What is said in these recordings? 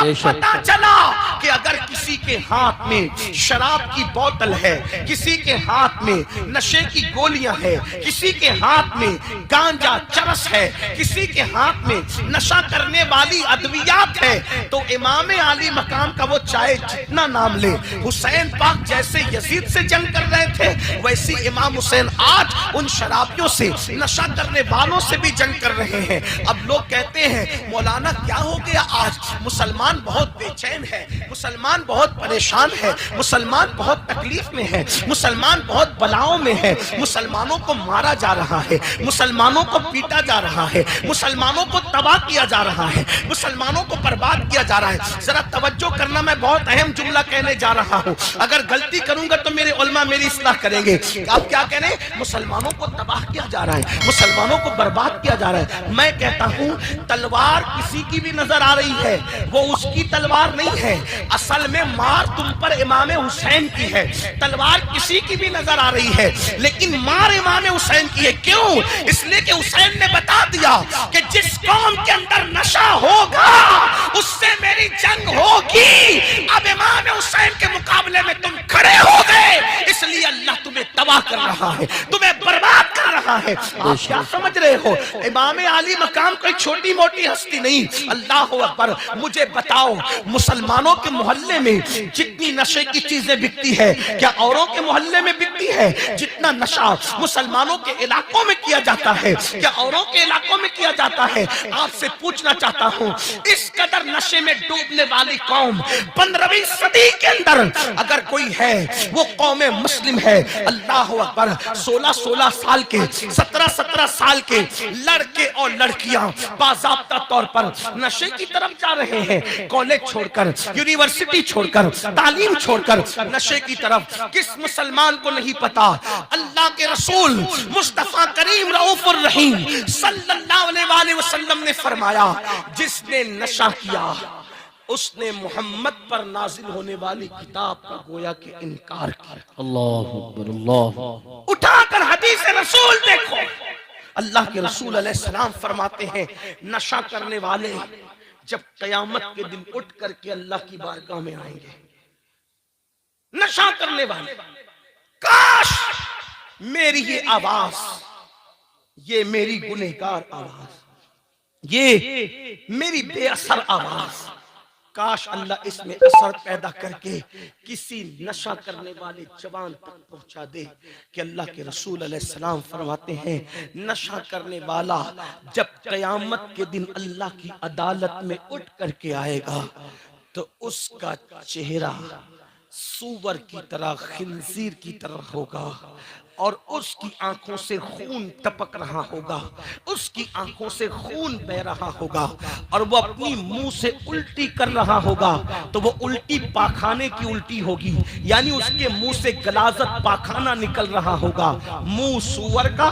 اب پتہ چلا کہ اگر کسی کے ہاتھ میں شراب کی بوتل ہے، کسی کے ہاتھ میں نشے کی گولیاں ہے، کسی کے ہاتھ میں گانجا چرس ہے، کسی کے ہاتھ میں نشہ کرنے والی ادویات ہے، تو امام عالی مقام کا وہ چاہے جتنا نام لے، حسین پاک جیسے یزید سے جنگ کر رہے تھے ویسی امام حسین آج ان شرابیوں سے، نشہ کرنے والوں سے بھی جنگ کر رہے ہیں۔ اب لوگ کہتے ہیں مولانا کیا ہو گیا آج؟ مسلمان بہت بے چین ہے، مسلمان بہت پریشان ہے، مسلمان بہت تکلیف میں ہے، مسلمان بہت بلاؤں میں ہے، مسلمانوں کو مارا جا رہا ہے، مسلمانوں کو پیٹا جا رہا ہے، مسلمانوں کو تباہ کیا جا رہا ہے، مسلمانوں کو برباد کیا جا رہا ہے۔ ذرا توجہ کرنا، میں بہت اہم جملہ کہنے جا رہا ہوں، اگر غلطی کروں گا تو میرے علماء میری اصلاح کریں گے۔ آپ کیا کہہ رہے ہیں؟ مسلمانوں کو تباہ کیا جا رہا ہے، مسلمانوں کو برباد کیا جا رہا ہے۔ میں کہتا ہوں تلوار کسی کی بھی نظر آ رہی ہے، وہ اس کی تلوار نہیں ہے، اصل میں مار تم پر امام حسین کی ہے۔ تلوار کسی کی بھی نظر آ رہی ہے لیکن مار امام حسین کی ہے۔ کیوں؟ اس لیے کہ حسین نے بتا دیا کہ جس قوم کے اندر نشہ ہوگا اس سے میری جنگ ہوگی۔ اب امام حسین کے مقابلے میں تم کھڑے ہو گئے، اس لیے اللہ تمہیں تباہ کر رہا ہے، تمہیں برباد کر رہا ہے۔ آپ کیا سمجھ رہے ہو؟ امام عالی مقام کوئی چھوٹی موٹی ہستی نہیں۔ اللہ اکبر، مجھے بتاؤ مسلمانوں کے محلے میں جتنی نشے کی چیزیں بکتی ہے کیا اوروں کے محلے میں بکتی ہے؟ جتنا نشہ مسلمانوں کے علاقوں میں کیا جاتا ہے کیا اوروں کے علاقوں میں کیا جاتا ہے؟ آپ سے پوچھنا چاہتا ہوں، اس قدر نشے میں ڈوبنے والی قوم 15ویں صدی کے اندر اگر کوئی ہے وہ قوم مسلم ہے۔ اللہ اکبر، 16 سال کے 17 سال کے لڑکے اور لڑکیاں باضابطہ طور پر نشے کی طرف جا رہے ہیں، کالج چھوڑ کر، یونیورسٹی چھوڑ کر، تعلیم چھوڑ کر نشے کی طرف۔ کس مسلمان کو نہیں پتا اللہ کے رسول مصطفیٰ کریم رؤوف الرحیم صلی اللہ علیہ وسلم نے فرمایا جس نے نشہ کیا اس نے محمد پر نازل ہونے والی کتاب کا گویا کہ انکار کیا۔ اللہ اکبر، اللہ اٹھا کر حدیث رسول دیکھو، اللہ کے رسول علیہ السلام فرماتے ہیں نشہ کرنے والے جب قیامت کے دن اٹھ کر کے اللہ کی بارگاہ میں آئیں گے، نشہ کرنے والے، کاش میری یہ آواز، یہ میری گنہگار آواز، یہ میری بے اثر آواز، کاش اللہ اس میں اثر پیدا کر کے کسی نشہ کرنے والے جوان تک پہنچا دے کہ اللہ کے رسول علیہ السلام فرماتے ہیں نشہ کرنے والا جب قیامت کے دن اللہ کی عدالت میں اٹھ کر کے آئے گا تو اس کا چہرہ سور کی طرح، خنزیر کی طرح ہوگا، اور اس کی آنکھوں سے خون ٹپک رہا ہوگا، اس کی آنکھوں سے خون بہ رہا ہوگا، اور وہ اپنی منہ سے الٹی کر رہا ہوگا تو وہ الٹی پاخانے کی الٹی ہوگی، یعنی اس کے منہ سے غلاظت پاخانہ نکل رہا ہوگا۔ منہ سور کا،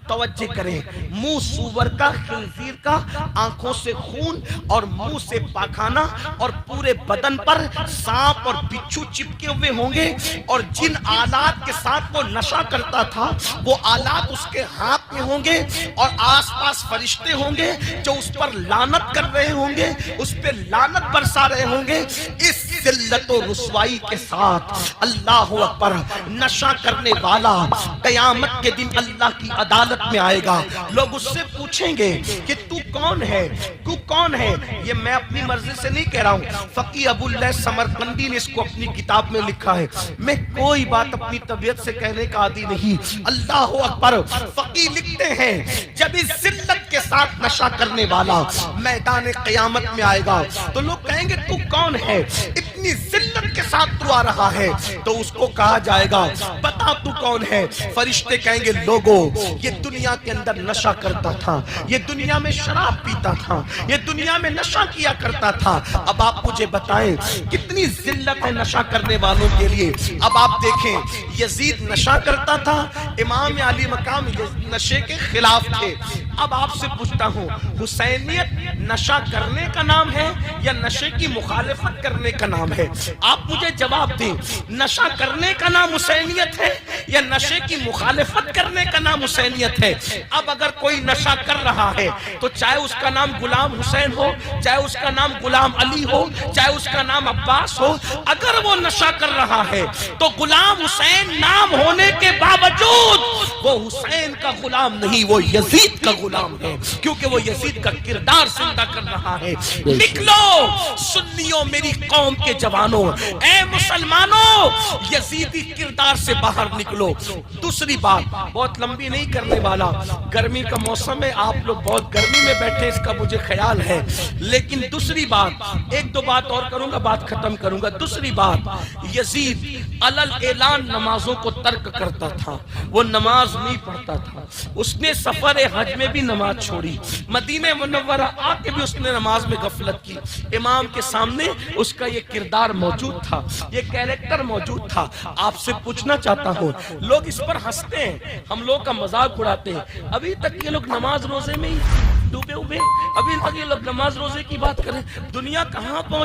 توجہ کریں، منہ سور کا، خنزیر کا، آنکھوں سے خون اور منہ سے پاخانہ، اور پورے بدن پر سانپ اور بچھو چپکے ہوئے ہوں گے، اور جن آلات کے ساتھ وہ نشہ کرتا تھا وہ آلات اس کے ہاتھ میں ہوں گے، اور آس پاس فرشتے ہوں گے جو اس پر لعنت کر رہے ہوں گے، اس پہ لعنت برسا رہے ہوں گے۔ اس ذلت و رسوائی کے ساتھ اللہ اکبر، نشہ کرنے والا قیامت کے دن اللہ کی عدالت میں آئے گا۔ لوگ اس سے پوچھیں گے کہ تو کون ہے، تو کون ہے؟ یہ میں اپنی مرضی سے نہیں کہہ رہا ہوں، فقی ابو اللہ سمرقندی نے اس کو اپنی کتاب میں لکھا ہے، میں کوئی بات اپنی طبیعت سے کہنے کا عادی نہیں۔ اللہ اکبر، فقی لکھتے ہیں جب اس ذلت کے ساتھ نشہ کرنے والا میدان قیامت میں آئے گا تو لوگ کہیں گے تو کون ہے، اتنی ذلت کے ساتھ تو آ رہا ہے؟ تو اس کو کہا جائے گا بتا تو کون ہے؟ فرشتے کہیں گے لوگو یہ دنیا کے اندر نشہ کرتا تھا، یہ دنیا میں شراب پیتا تھا، یہ دنیا میں نشہ کیا کرتا تھا، اب آپ مجھے بتائیں کتنی ذلت ہے نشہ کرنے والوں کے لیے۔ اب آپ دیکھیں یزید نشہ کرتا تھا، امام علی مقام نشے کے خلاف تھے، اب آپ سے پوچھتا ہوں حسینیت نشہ کرنے کا نام ہے یا نشے کی مخالفت کرنے کا نام ہے؟ آپ مجھے جواب دیں، نشہ کرنے کا نام حسینیت ہے یا نشے کی مخالفت کرنے کا نام حسینیت ہے؟ اب اگر کوئی نشہ کر رہا ہے تو چاہے اس کا نام غلام حسین ہو، چاہے اس کا نام غلام علی ہو، چاہے اس کا نام عباس ہو، اگر وہ نشہ کر رہا ہے تو غلام حسین نام ہونے کے باوجود وہ حسین کا غلام نہیں، وہ یزید کا غلام ہے، کیونکہ وہ یزید کا کردار زندہ کر رہا ہے۔ نکلو سنیوں، میری قوم کے جوانوں، اے مسلمانوں، یزیدی کردار سے باہر نکلو۔ دوسری بات بہت لمبی نہیں کرنے والا، گرمی کا موسم ہے، آپ لوگ بہت گرمی میں بیٹھے اس کا مجھے خیال ہے، لیکن دوسری بات، ایک دو بات اور کروں گا، بات ختم کروں گا۔ دوسری بات، یزید علل اعلان نمازوں کو ترک کرتا تھا، وہ نماز نہیں پڑھتا تھا، اس نے سفر حج میں بھی نماز چھوڑی، مدینہ منورہ آ کے بھی اس نے نماز میں غفلت کی، امام کے سامنے اس کا یہ کردار موجود تھا، یہ کیریکٹر موجود تھا۔ آپ سے پوچھنا چاہتا ہوں، لوگ اس پر ہنستے ہیں، ہم لوگ کا مذاق اڑاتے ہیں، ابھی تک یہ لوگ نماز روزے میں ہی ڈوبے ہوئے، ابھی تک یہ لوگ نماز روزے کی بات کریں، دنیا کہاں پہنچ